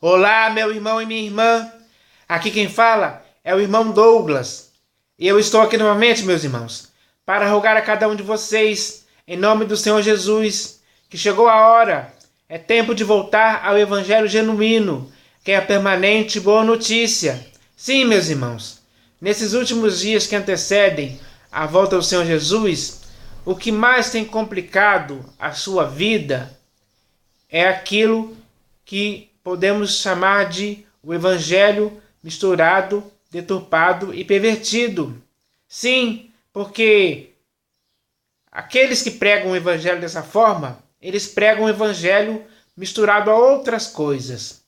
Olá, meu irmão e minha irmã. Aqui quem fala é o irmão Douglas. E eu estou aqui novamente, meus irmãos, para rogar a cada um de vocês, em nome do Senhor Jesus, que chegou a hora. É tempo de voltar ao Evangelho genuíno, que é a permanente boa notícia. Sim, meus irmãos, nesses últimos dias que antecedem a volta do Senhor Jesus, o que mais tem complicado a sua vida é aquilo que podemos chamar de o evangelho misturado, deturpado e pervertido. Sim, porque aqueles que pregam o evangelho dessa forma, eles pregam o evangelho misturado a outras coisas,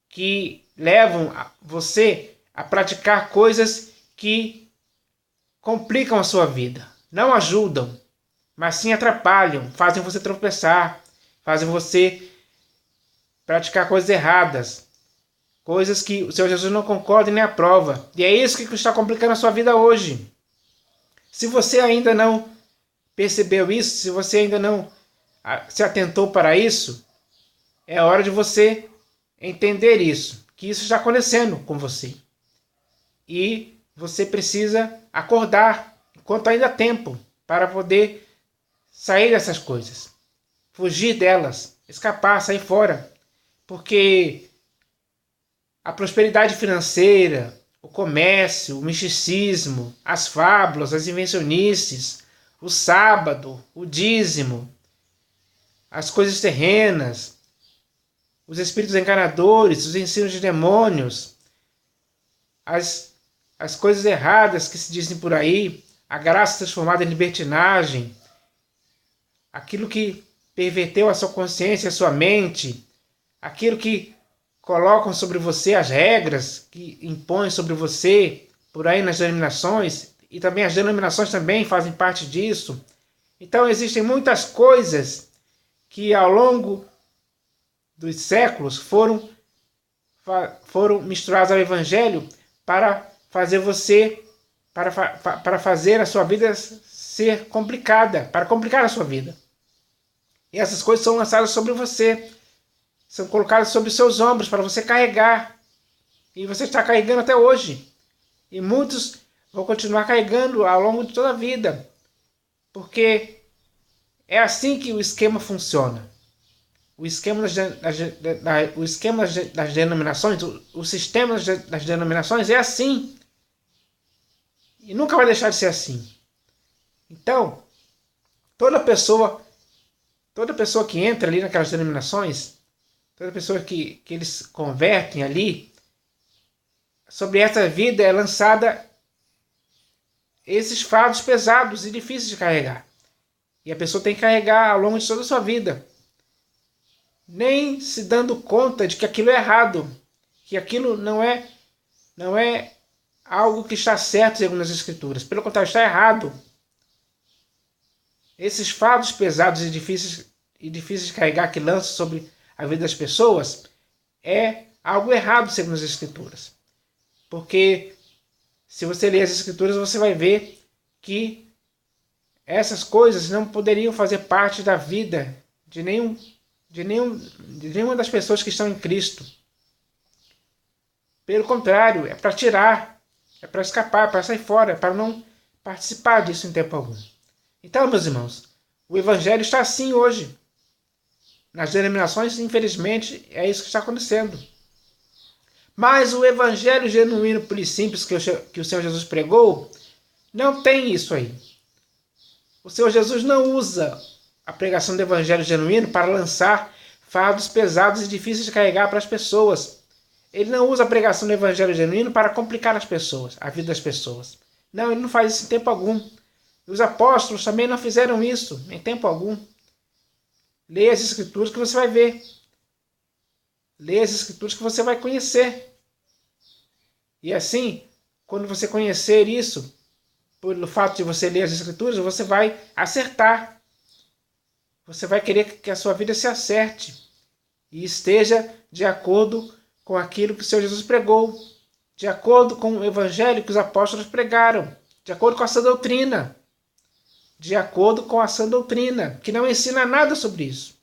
que levam você a praticar coisas que complicam a sua vida. Não ajudam, mas sim atrapalham, fazem você tropeçar, fazem você praticar coisas erradas, coisas que o Senhor Jesus não concorda e nem aprova. E é isso que está complicando a sua vida hoje. Se você ainda não percebeu isso, se você ainda não se atentou para isso, é hora de você entender isso, que isso está acontecendo com você. E você precisa acordar enquanto ainda há tempo para poder sair dessas coisas, fugir delas, escapar, sair fora. Porque a prosperidade financeira, o comércio, o misticismo, as fábulas, as invencionices, o sábado, o dízimo, as coisas terrenas, os espíritos enganadores, os ensinos de demônios, as coisas erradas que se dizem por aí, a graça transformada em libertinagem, aquilo que perverteu a sua consciência, a sua mente, aquilo que colocam sobre você, as regras que impõem sobre você por aí nas denominações, e também as denominações também fazem parte disso. Então existem muitas coisas que ao longo dos séculos foram misturadas ao Evangelho para fazer você, para fazer a sua vida ser complicada, para complicar a sua vida. E essas coisas são lançadas sobre você, são colocadas sobre os seus ombros para você carregar. E você está carregando até hoje. E muitos vão continuar carregando ao longo de toda a vida. Porque é assim que o esquema funciona. O esquema das denominações, o sistema das denominações é assim. E nunca vai deixar de ser assim. Então, toda pessoa que entra ali naquelas denominações, toda pessoa que eles convertem ali, sobre essa vida é lançada esses fardos pesados e difíceis de carregar. E a pessoa tem que carregar ao longo de toda a sua vida, nem se dando conta de que aquilo é errado, que aquilo não é algo que está certo segundo as Escrituras. Pelo contrário, está errado. Esses fardos pesados e difíceis de carregar que lançam sobre a vida das pessoas é algo errado segundo as Escrituras. Porque se você ler as Escrituras, você vai ver que essas coisas não poderiam fazer parte da vida de nenhuma das pessoas que estão em Cristo. Pelo contrário, é para tirar, é para escapar, é para sair fora, é para não participar disso em tempo algum. Então, meus irmãos, o Evangelho está assim hoje. Nas denominações, infelizmente, é isso que está acontecendo. Mas o Evangelho genuíno, puro e simples que o Senhor Jesus pregou, não tem isso aí. O Senhor Jesus não usa a pregação do Evangelho genuíno para lançar fardos pesados e difíceis de carregar para as pessoas. Ele não usa a pregação do Evangelho genuíno para complicar as pessoas, a vida das pessoas. Não, ele não faz isso em tempo algum. Os apóstolos também não fizeram isso em tempo algum. Leia as Escrituras que você vai ver. Leia as Escrituras que você vai conhecer. E assim, quando você conhecer isso, pelo fato de você ler as Escrituras, você vai acertar. Você vai querer que a sua vida se acerte e esteja de acordo com aquilo que o Senhor Jesus pregou, de acordo com o Evangelho que os apóstolos pregaram, de acordo com a sã doutrina. De acordo com a sã doutrina, que não ensina nada sobre isso.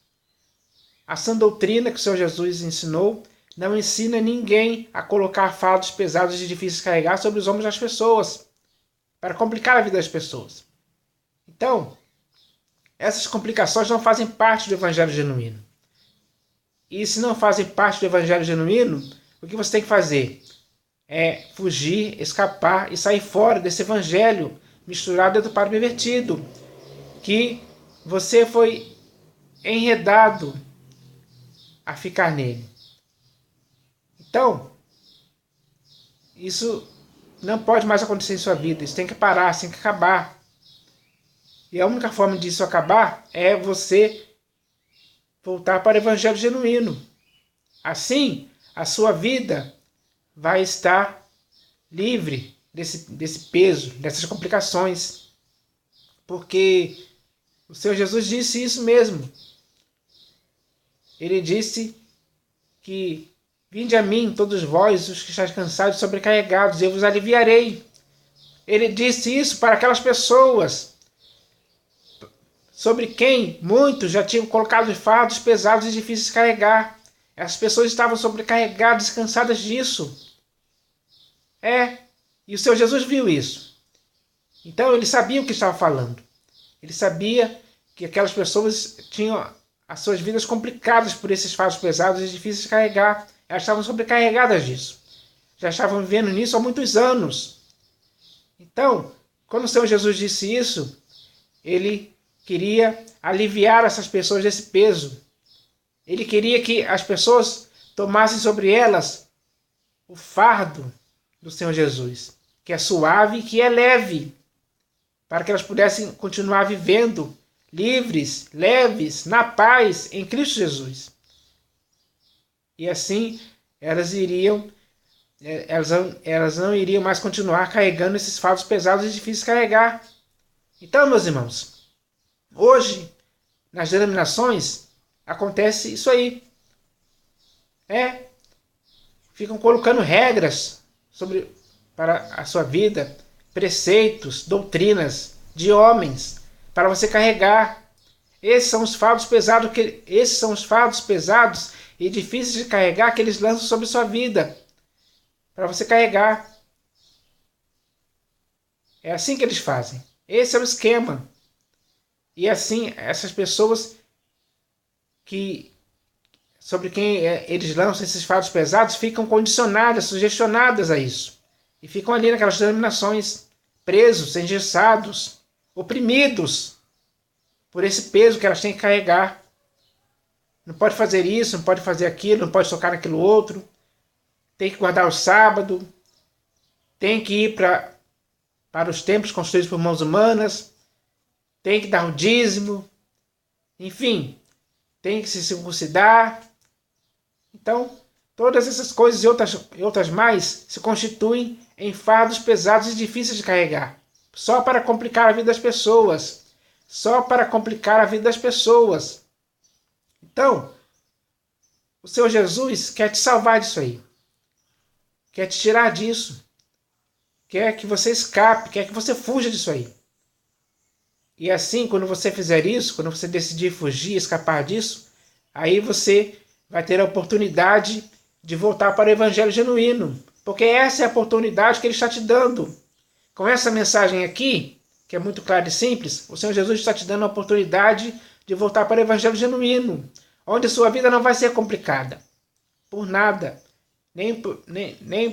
A sã doutrina que o Senhor Jesus ensinou não ensina ninguém a colocar fardos pesados e difíceis de carregar sobre os ombros das pessoas, para complicar a vida das pessoas. Então, essas complicações não fazem parte do evangelho genuíno. E se não fazem parte do evangelho genuíno, o que você tem que fazer é fugir, escapar e sair fora desse evangelho misturado do padre pervertido, que você foi enredado a ficar nele. Então, isso não pode mais acontecer em sua vida. Isso tem que parar, isso tem que acabar. E a única forma disso acabar é você voltar para o evangelho genuíno. Assim, a sua vida vai estar livre desse peso, dessas complicações. Porque o Senhor Jesus disse isso mesmo. Ele disse que: vinde a mim, todos vós, os que estáis cansados e sobrecarregados, eu vos aliviarei. Ele disse isso para aquelas pessoas sobre quem muitos já tinham colocado fardos pesados e difíceis de carregar. As pessoas estavam sobrecarregadas e cansadas disso. E o Senhor Jesus viu isso. Então ele sabia o que estava falando. Ele sabia que aquelas pessoas tinham as suas vidas complicadas por esses fardos pesados e difíceis de carregar. Elas estavam sobrecarregadas disso. Já estavam vivendo nisso há muitos anos. Então, quando o Senhor Jesus disse isso, ele queria aliviar essas pessoas desse peso. Ele queria que as pessoas tomassem sobre elas o fardo do Senhor Jesus, que é suave e que é leve, para que elas pudessem continuar vivendo livres, leves, na paz em Cristo Jesus. E assim elas não iriam mais continuar carregando esses fardos pesados e difíceis de carregar. Então, meus irmãos, hoje, nas denominações, acontece isso aí. Ficam colocando regras para a sua vida, preceitos, doutrinas de homens, para você carregar. Esses são os fardos pesados e difíceis de carregar que eles lançam sobre sua vida, para você carregar. É assim que eles fazem. Esse é o esquema. E assim, essas pessoas sobre quem eles lançam esses fardos pesados ficam condicionadas, sugestionadas a isso. E ficam ali naquelas denominações, presos, engessados, oprimidos por esse peso que elas têm que carregar. Não pode fazer isso, não pode fazer aquilo, não pode tocar naquilo outro. Tem que guardar o sábado. Tem que ir para os templos construídos por mãos humanas. Tem que dar o dízimo. Enfim, tem que se circuncidar. Então, todas essas coisas e outras mais se constituem em fardos pesados e difíceis de carregar. Só para complicar a vida das pessoas. Só para complicar a vida das pessoas. Então, o Senhor Jesus quer te salvar disso aí. Quer te tirar disso. Quer que você escape, quer que você fuja disso aí. E assim, quando você fizer isso, quando você decidir fugir, escapar disso, aí você vai ter a oportunidade de voltar para o evangelho genuíno. Porque essa é a oportunidade que ele está te dando. Com essa mensagem aqui, que é muito clara e simples, o Senhor Jesus está te dando a oportunidade de voltar para o evangelho genuíno, onde a sua vida não vai ser complicada. Por nada. Nem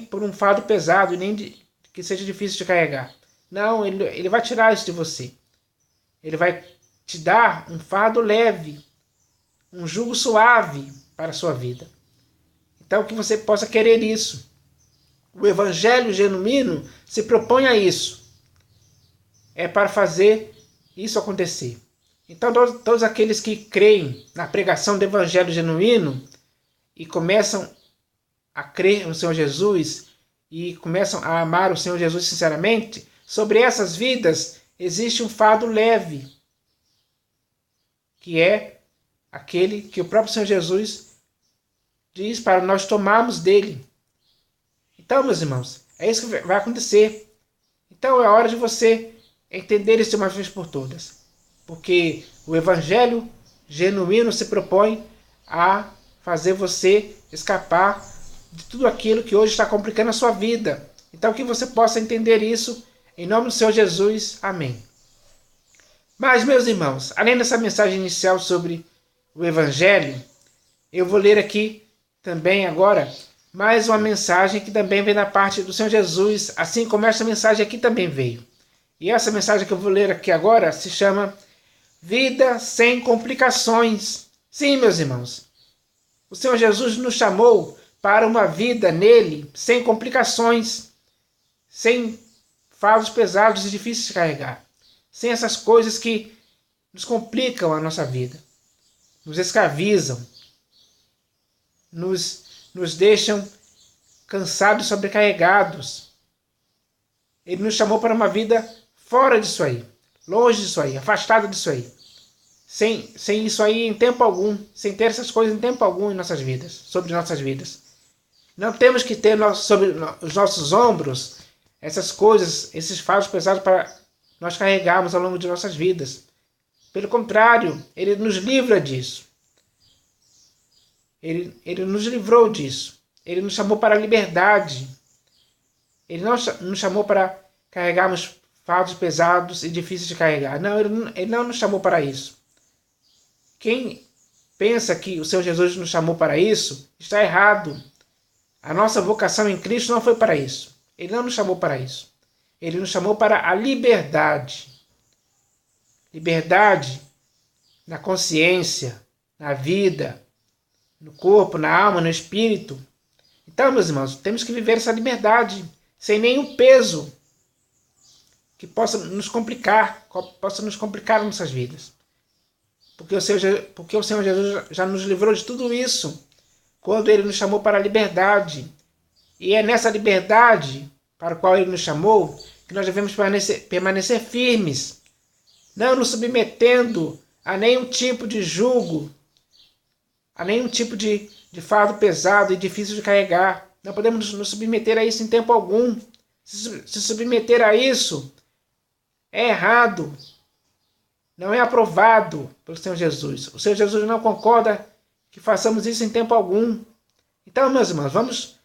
por um fardo pesado, nem que seja difícil de carregar. Não, ele vai tirar isso de você. Ele vai te dar um fardo leve, um jugo suave para a sua vida. Então, que você possa querer isso. O evangelho genuíno se propõe a isso. É para fazer isso acontecer. Então, todos aqueles que creem na pregação do evangelho genuíno e começam a crer no Senhor Jesus e começam a amar o Senhor Jesus sinceramente, sobre essas vidas existe um fardo leve, que é aquele que o próprio Senhor Jesus diz para nós tomarmos dele. Então, meus irmãos, é isso que vai acontecer. Então é hora de você entender isso de uma vez por todas. Porque o evangelho genuíno se propõe a fazer você escapar de tudo aquilo que hoje está complicando a sua vida. Então que você possa entender isso, em nome do Senhor Jesus. Amém. Mas, meus irmãos, além dessa mensagem inicial sobre o Evangelho, eu vou ler aqui também agora mais uma mensagem que também vem da parte do Senhor Jesus, assim como essa mensagem aqui também veio. E essa mensagem que eu vou ler aqui agora se chama Vida Sem Complicações. Sim, meus irmãos, o Senhor Jesus nos chamou para uma vida nele sem complicações, sem fardos pesados e difíceis de carregar, sem essas coisas que nos complicam a nossa vida, nos escravizam, nos deixam cansados e sobrecarregados. Ele nos chamou para uma vida fora disso aí, longe disso aí, afastado disso aí, sem isso aí em tempo algum, sem ter essas coisas em tempo algum em nossas vidas, sobre nossas vidas. Não temos que ter sobre os nossos ombros essas coisas, esses fardos pesados para nós carregarmos ao longo de nossas vidas. Pelo contrário, ele nos livra disso. Ele nos livrou disso. Ele nos chamou para a liberdade. Ele não nos chamou para carregarmos fardos pesados e difíceis de carregar. Não, ele não nos chamou para isso. Quem pensa que o Senhor Jesus nos chamou para isso, está errado. A nossa vocação em Cristo não foi para isso. Ele não nos chamou para isso. Ele nos chamou para a liberdade. Liberdade na consciência, na vida, no corpo, na alma, no espírito. Então, meus irmãos, temos que viver essa liberdade sem nenhum peso que possa nos complicar nossas vidas. Porque o Senhor Jesus já nos livrou de tudo isso quando Ele nos chamou para a liberdade. E é nessa liberdade para a qual Ele nos chamou que nós devemos permanecer firmes, não nos submetendo a nenhum tipo de jugo, a nenhum tipo de fardo pesado e difícil de carregar. Não podemos nos submeter a isso em tempo algum. Se submeter a isso é errado. Não é aprovado pelo Senhor Jesus. O Senhor Jesus não concorda que façamos isso em tempo algum. Então, meus irmãos, vamos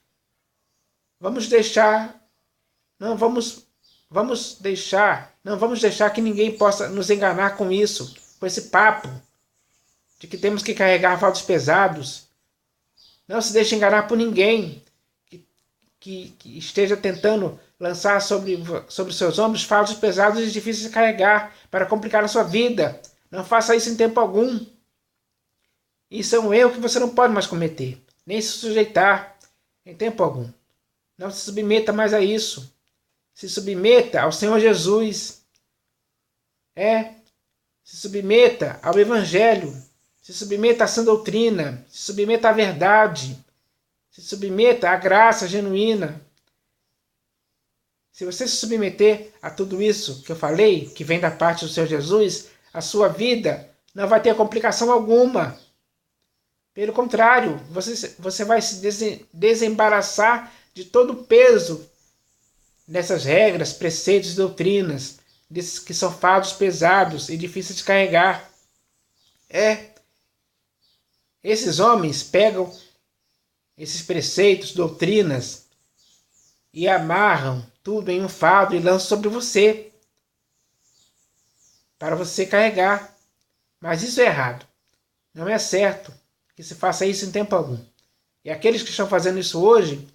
deixar que ninguém possa nos enganar com isso, com esse papo de que temos que carregar fardos pesados. Não se deixe enganar por ninguém que esteja tentando lançar sobre seus ombros fardos pesados e difíceis de carregar para complicar a sua vida. Não faça isso em tempo algum. Isso é um erro que você não pode mais cometer, nem se sujeitar em tempo algum. Não se submeta mais a isso. Se submeta ao Senhor Jesus. Se submeta ao Evangelho. Se submeta à sã doutrina. Se submeta à verdade. Se submeta à graça genuína. Se você se submeter a tudo isso que eu falei, que vem da parte do Senhor Jesus, a sua vida não vai ter complicação alguma. Pelo contrário, você vai se desembaraçar de todo o peso dessas regras, preceitos e doutrinas, desses que são fardos pesados e difíceis de carregar. Esses homens pegam esses preceitos, doutrinas, e amarram tudo em um fardo e lançam sobre você, para você carregar. Mas isso é errado. Não é certo que se faça isso em tempo algum. E aqueles que estão fazendo isso hoje,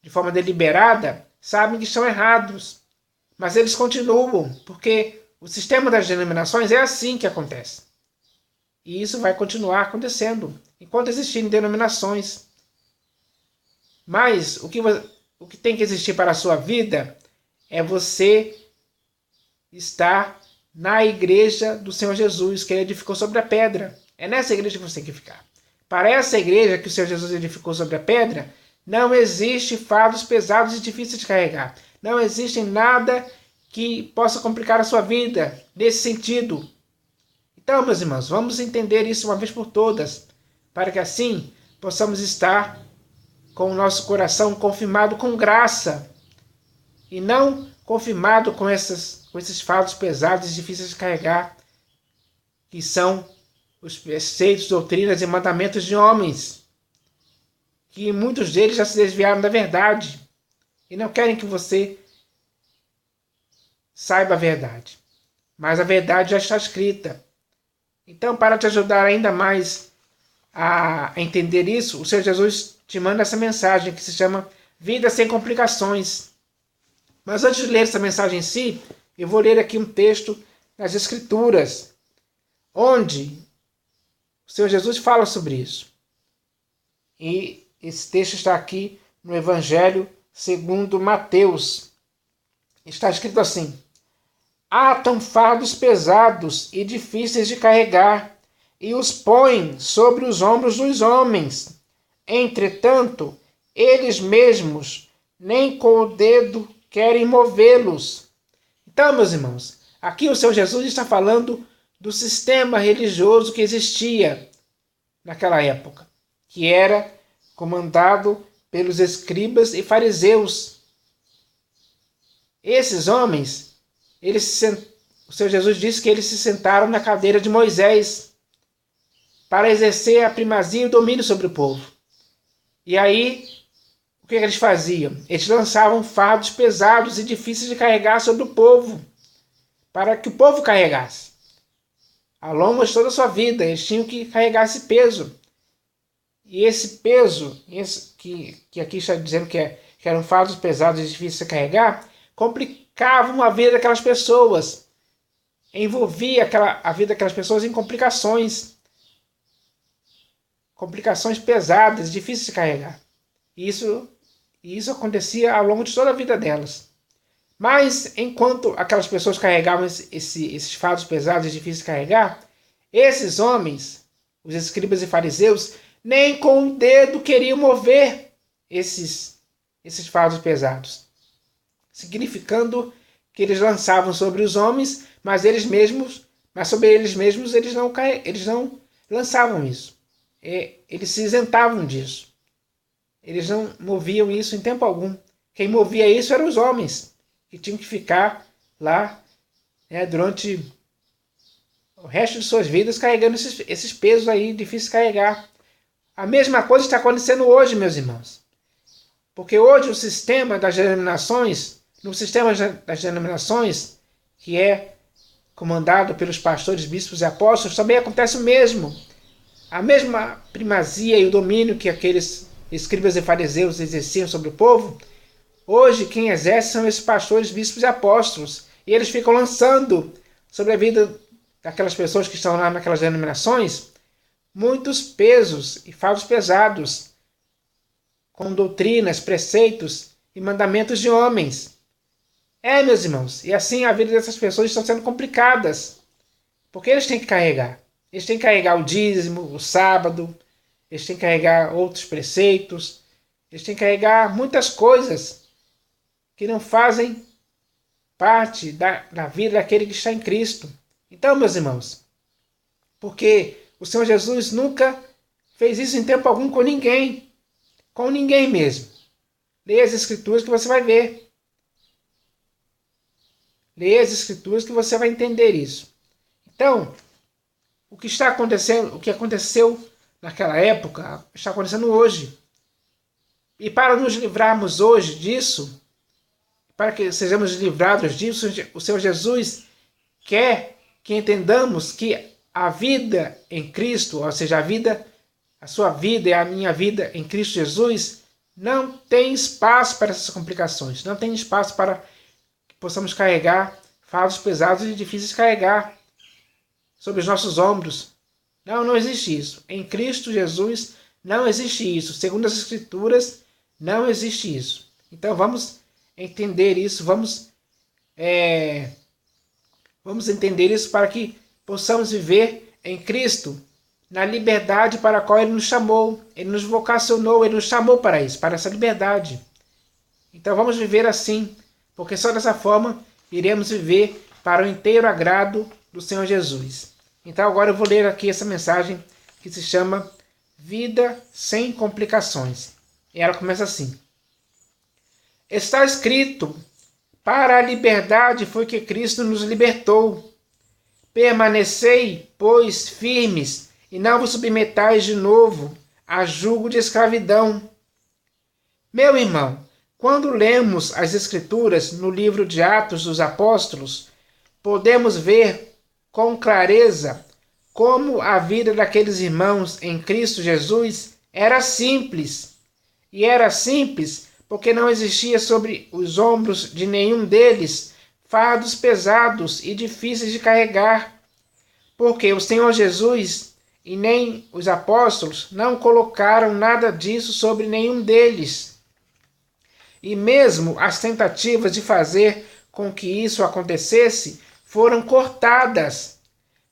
de forma deliberada, sabem que estão errados. Mas eles continuam, porque o sistema das denominações é assim que acontece. E isso vai continuar acontecendo, enquanto existirem denominações. Mas o que tem que existir para a sua vida é você estar na igreja do Senhor Jesus, que Ele edificou sobre a pedra. É nessa igreja que você tem que ficar. Para essa igreja que o Senhor Jesus edificou sobre a pedra, não existe fardos pesados e difíceis de carregar. Não existe nada que possa complicar a sua vida nesse sentido. Então, meus irmãos, vamos entender isso uma vez por todas, para que assim possamos estar com o nosso coração confirmado com graça e não confirmado com esses fardos pesados e difíceis de carregar, que são os preceitos, doutrinas e mandamentos de homens. que muitos deles já se desviaram da verdade e não querem que você saiba a verdade. Mas a verdade já está escrita. Então, para te ajudar ainda mais a entender isso, o Senhor Jesus te manda essa mensagem que se chama Vida Sem Complicações. Mas antes de ler essa mensagem em si, eu vou ler aqui um texto das Escrituras, onde o Senhor Jesus fala sobre isso. E esse texto está aqui no Evangelho segundo Mateus. Está escrito assim: atam fardos pesados e difíceis de carregar, e os põem sobre os ombros dos homens. Entretanto, eles mesmos nem com o dedo querem movê-los. Então, meus irmãos, aqui o Senhor Jesus está falando do sistema religioso que existia naquela época, que era comandado pelos escribas e fariseus. Esses homens, o Senhor Jesus disse que eles se sentaram na cadeira de Moisés para exercer a primazia e o domínio sobre o povo. E aí, o que eles faziam? Eles lançavam fardos pesados e difíceis de carregar sobre o povo, para que o povo carregasse. Ao longo de toda a sua vida, eles tinham que carregar esse peso. E esse peso, que aqui está dizendo que eram fardos pesados e difíceis de carregar, complicavam a vida daquelas pessoas. Envolvia a vida daquelas pessoas em complicações. Complicações pesadas, difíceis de carregar. E isso acontecia ao longo de toda a vida delas. Mas, enquanto aquelas pessoas carregavam esses fardos pesados e difíceis de carregar, esses homens, os escribas e fariseus, nem com o dedo queriam mover esses fardos pesados. Significando que eles lançavam sobre os homens, mas sobre eles mesmos eles não lançavam isso. Eles se isentavam disso. Eles não moviam isso em tempo algum. Quem movia isso eram os homens, que tinham que ficar lá durante o resto de suas vidas carregando esses pesos aí difíceis de carregar. A mesma coisa está acontecendo hoje, meus irmãos. Porque hoje no sistema das denominações, que é comandado pelos pastores, bispos e apóstolos, também acontece o mesmo. A mesma primazia e o domínio que aqueles escribas e fariseus exerciam sobre o povo, hoje quem exerce são esses pastores, bispos e apóstolos. E eles ficam lançando sobre a vida daquelas pessoas que estão lá naquelas denominações muitos pesos e fardos pesados, com doutrinas, preceitos e mandamentos de homens. Meus irmãos, e assim a vida dessas pessoas está sendo complicadas, porque eles têm que carregar. Eles têm que carregar o dízimo, o sábado, eles têm que carregar outros preceitos, eles têm que carregar muitas coisas que não fazem parte da vida daquele que está em Cristo. Então, meus irmãos, porque o Senhor Jesus nunca fez isso em tempo algum com ninguém mesmo. Leia as Escrituras que você vai ver. Leia as Escrituras que você vai entender isso. Então, o que está acontecendo, o que aconteceu naquela época, está acontecendo hoje. E para nos livrarmos hoje disso, para que sejamos livrados disso, o Senhor Jesus quer que entendamos que a vida em Cristo, ou seja, a sua vida e a minha vida em Cristo Jesus, não tem espaço para essas complicações, não tem espaço para que possamos carregar fardos pesados e difíceis de carregar sobre os nossos ombros. Não existe isso. Em Cristo Jesus não existe isso. Segundo as Escrituras, não existe isso. Então vamos entender isso, vamos entender isso para que possamos viver em Cristo na liberdade para a qual Ele nos chamou. Ele nos vocacionou, Ele nos chamou para isso, para essa liberdade. Então vamos viver assim, porque só dessa forma iremos viver para o inteiro agrado do Senhor Jesus. Então agora eu vou ler aqui essa mensagem que se chama Vida Sem Complicações. E ela começa assim: está escrito, para a liberdade foi que Cristo nos libertou. Permanecei, pois, firmes, e não vos submetais de novo a jugo de escravidão. Meu irmão, quando lemos as Escrituras no livro de Atos dos Apóstolos, podemos ver com clareza como a vida daqueles irmãos em Cristo Jesus era simples. E era simples porque não existia sobre os ombros de nenhum deles fardos pesados e difíceis de carregar, porque o Senhor Jesus e nem os apóstolos não colocaram nada disso sobre nenhum deles. E mesmo as tentativas de fazer com que isso acontecesse foram cortadas,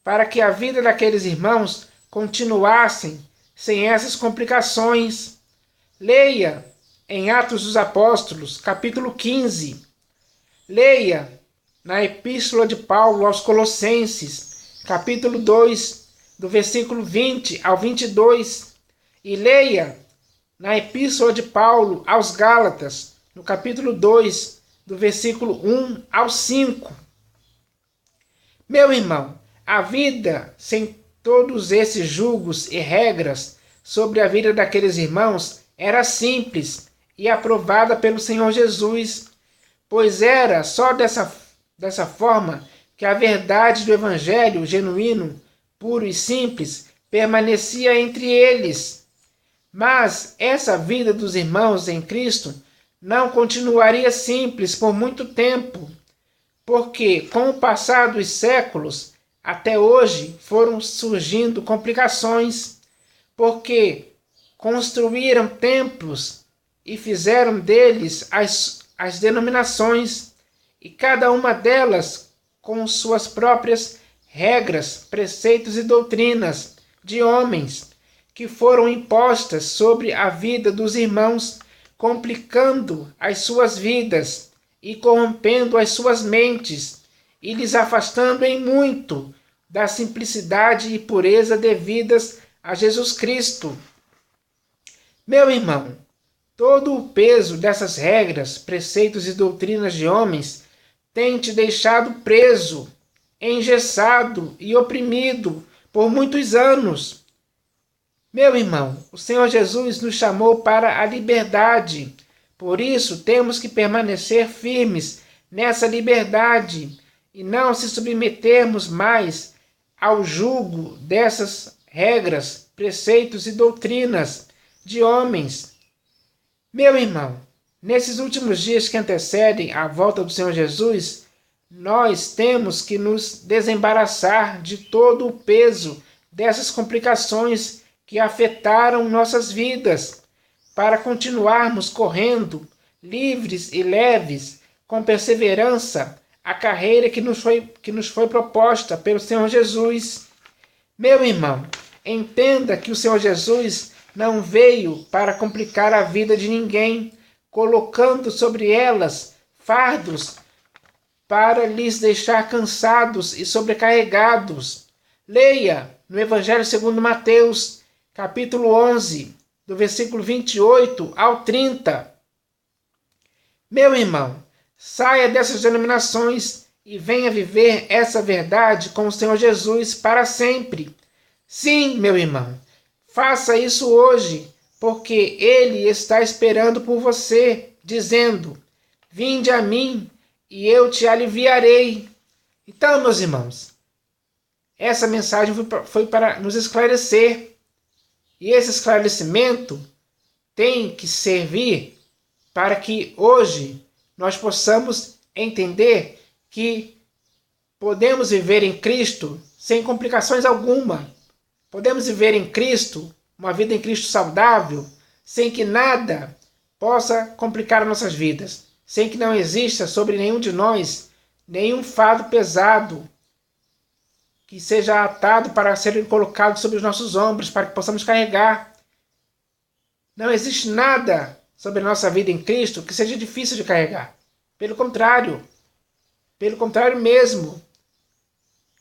para que a vida daqueles irmãos continuassem sem essas complicações. Leia em Atos dos Apóstolos, capítulo 15. Leia na Epístola de Paulo aos Colossenses, capítulo 2, do versículo 20 ao 22. E leia na Epístola de Paulo aos Gálatas, no capítulo 2, do versículo 1 ao 5. Meu irmão, a vida sem todos esses julgos e regras sobre a vida daqueles irmãos era simples e aprovada pelo Senhor Jesus, pois era só dessa forma que a verdade do Evangelho genuíno, puro e simples, permanecia entre eles. Mas essa vida dos irmãos em Cristo não continuaria simples por muito tempo, porque com o passar dos séculos, até hoje foram surgindo complicações, porque construíram templos e fizeram deles as denominações, e cada uma delas com suas próprias regras, preceitos e doutrinas de homens, que foram impostas sobre a vida dos irmãos, complicando as suas vidas e corrompendo as suas mentes, e lhes afastando em muito da simplicidade e pureza devidas a Jesus Cristo. Meu irmão, todo o peso dessas regras, preceitos e doutrinas de homens tem te deixado preso, engessado e oprimido por muitos anos. Meu irmão, o Senhor Jesus nos chamou para a liberdade. Por isso, temos que permanecer firmes nessa liberdade e não se submetermos mais ao jugo dessas regras, preceitos e doutrinas de homens. Meu irmão, nesses últimos dias que antecedem a volta do Senhor Jesus, nós temos que nos desembaraçar de todo o peso dessas complicações que afetaram nossas vidas, para continuarmos correndo, livres e leves, com perseverança, a carreira que nos foi proposta pelo Senhor Jesus. Meu irmão, entenda que o Senhor Jesus não veio para complicar a vida de ninguém, colocando sobre elas fardos para lhes deixar cansados e sobrecarregados. Leia no Evangelho segundo Mateus, capítulo 11, do versículo 28 ao 30. Meu irmão, saia dessas denominações e venha viver essa verdade com o Senhor Jesus para sempre. Sim, meu irmão, faça isso hoje, porque Ele está esperando por você, dizendo: vinde a mim e eu te aliviarei. Então, meus irmãos, essa mensagem foi para nos esclarecer. E esse esclarecimento tem que servir para que hoje nós possamos entender que podemos viver em Cristo sem complicações alguma. Podemos viver em Cristo, uma vida em Cristo saudável, sem que nada possa complicar nossas vidas, sem que não exista sobre nenhum de nós nenhum fardo pesado que seja atado para ser colocado sobre os nossos ombros, para que possamos carregar. Não existe nada sobre a nossa vida em Cristo que seja difícil de carregar. Pelo contrário mesmo.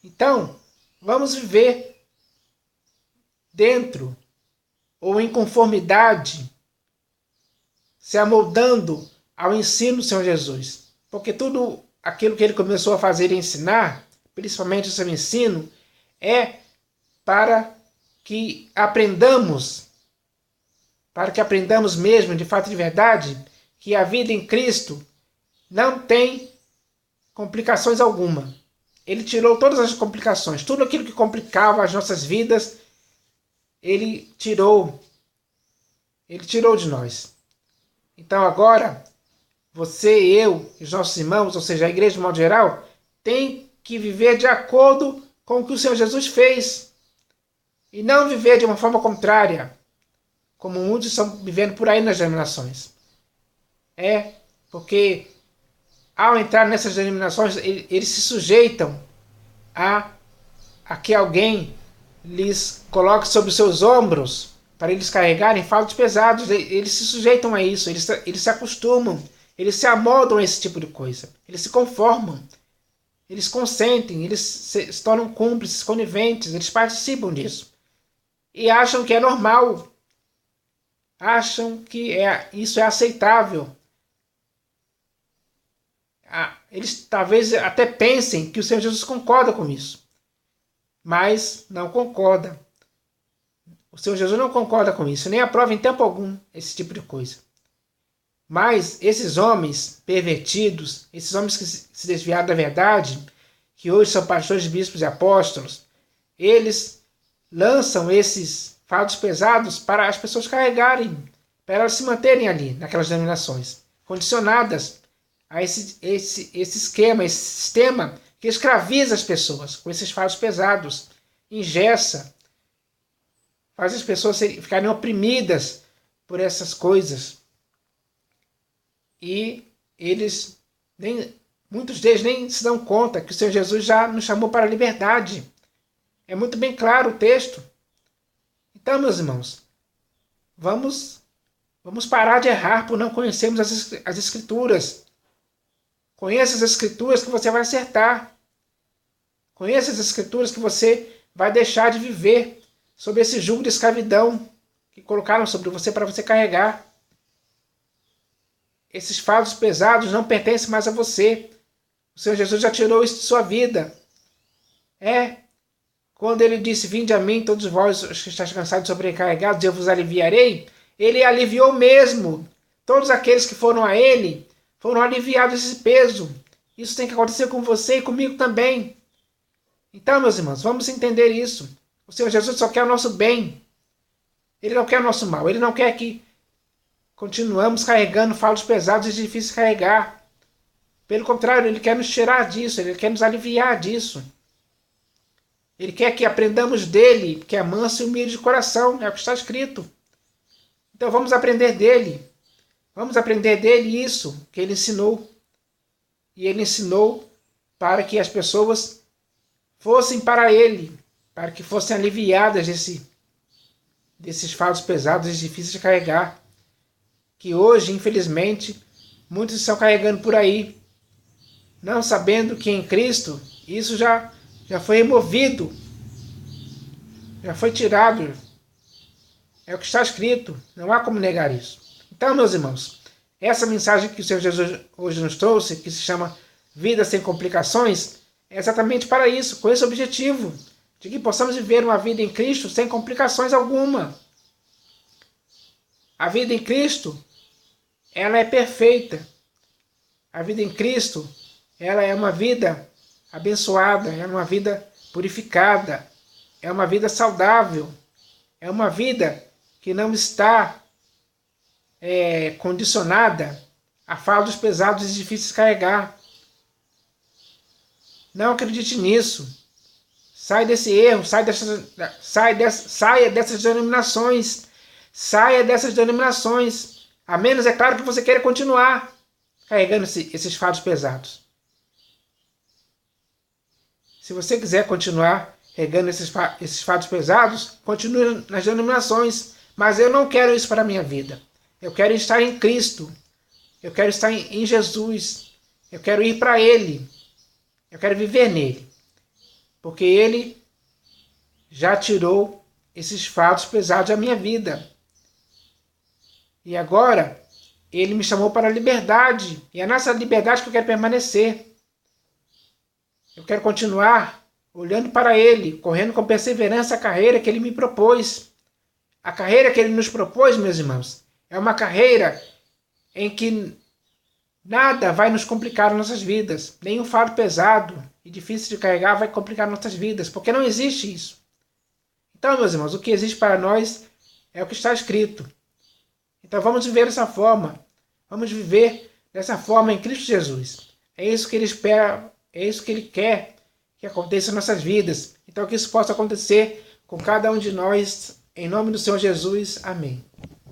Então, vamos viver dentro ou em conformidade, se amoldando ao ensino do Senhor Jesus. Porque tudo aquilo que Ele começou a fazer e ensinar, principalmente o seu ensino, é para que aprendamos para que aprendamos mesmo, de fato e de verdade, que a vida em Cristo não tem complicações alguma. Ele tirou todas as complicações, tudo aquilo que complicava as nossas vidas, ele tirou de nós. Então agora, você, eu e os nossos irmãos, ou seja, a igreja de modo geral, tem que viver de acordo com o que o Senhor Jesus fez. E não viver de uma forma contrária, como muitos estão vivendo por aí nas denominações. Porque ao entrar nessas denominações, eles se sujeitam a que alguém lhes coloque sobre os seus ombros para eles carregarem fardos pesados. Eles se sujeitam a isso, eles se acostumam, eles se amoldam a esse tipo de coisa, eles se conformam, eles consentem, eles se tornam cúmplices, coniventes, eles participam disso. E acham que é normal, acham que isso é aceitável. Eles talvez até pensem que o Senhor Jesus concorda com isso, mas não concorda. O Senhor Jesus não concorda com isso, nem aprova em tempo algum esse tipo de coisa. Mas esses homens pervertidos, esses homens que se desviaram da verdade, que hoje são pastores, bispos e apóstolos, eles lançam esses fardos pesados para as pessoas carregarem, para elas se manterem ali, naquelas denominações, condicionadas a esse esquema, esse sistema que escraviza as pessoas com esses fardos pesados, engessa, faz as pessoas ficarem oprimidas por essas coisas. E muitos deles nem se dão conta que o Senhor Jesus já nos chamou para a liberdade. É muito bem claro o texto. Então, meus irmãos, vamos parar de errar por não conhecermos as Escrituras. Conheça as Escrituras que você vai acertar. Conheça as Escrituras que você vai deixar de viver sob esse jugo de escravidão que colocaram sobre você para você carregar. Esses fardos pesados não pertencem mais a você. O Senhor Jesus já tirou isso de sua vida. Quando ele disse, vinde a mim, todos vós que estáis cansados e sobrecarregados, eu vos aliviarei, ele aliviou mesmo. Todos aqueles que foram a ele foram aliviados desse peso. Isso tem que acontecer com você e comigo também. Então, meus irmãos, vamos entender isso. O Senhor Jesus só quer o nosso bem. Ele não quer o nosso mal. Ele não quer que continuamos carregando fardos pesados e difíceis de carregar. Pelo contrário, ele quer nos tirar disso. Ele quer nos aliviar disso. Ele quer que aprendamos dele, que é manso e humilde de coração. É o que está escrito. Então vamos aprender dele. Vamos aprender dele isso que ele ensinou. E ele ensinou para que as pessoas fossem para ele, para que fossem aliviadas desses fardos pesados e difíceis de carregar, que hoje, infelizmente, muitos estão carregando por aí, não sabendo que em Cristo isso já foi removido, já foi tirado. É o que está escrito, não há como negar isso. Então, meus irmãos, essa mensagem que o Senhor Jesus hoje nos trouxe, que se chama Vida Sem Complicações, é exatamente para isso, com esse objetivo, de que possamos viver uma vida em Cristo sem complicações alguma. A vida em Cristo, ela é perfeita. A vida em Cristo, ela é uma vida abençoada, é uma vida purificada, é uma vida saudável, é uma vida que não está condicionada a fardos pesados e difíceis de carregar. Não acredite nisso. Sai desse erro, saia dessas denominações. Saia dessas denominações. A menos, é claro, que você queira continuar carregando esses fardos pesados. Se você quiser continuar carregando esses fardos pesados, continue nas denominações. Mas eu não quero isso para a minha vida. Eu quero estar em Cristo. Eu quero estar em Jesus. Eu quero ir para Ele. Eu quero viver nele. Porque Ele já tirou esses fardos pesados da minha vida. E agora, Ele me chamou para a liberdade. E é nessa liberdade que eu quero permanecer. Eu quero continuar olhando para Ele, correndo com perseverança a carreira que Ele me propôs. A carreira que ele nos propôs, meus irmãos, é uma carreira em que nada vai nos complicar nossas vidas. Nenhum fardo pesado e difícil de carregar vai complicar nossas vidas, porque não existe isso. Então, meus irmãos, o que existe para nós é o que está escrito. Então vamos viver dessa forma. Vamos viver dessa forma em Cristo Jesus. É isso que Ele espera, é isso que Ele quer que aconteça em nossas vidas. Então que isso possa acontecer com cada um de nós, em nome do Senhor Jesus. Amém.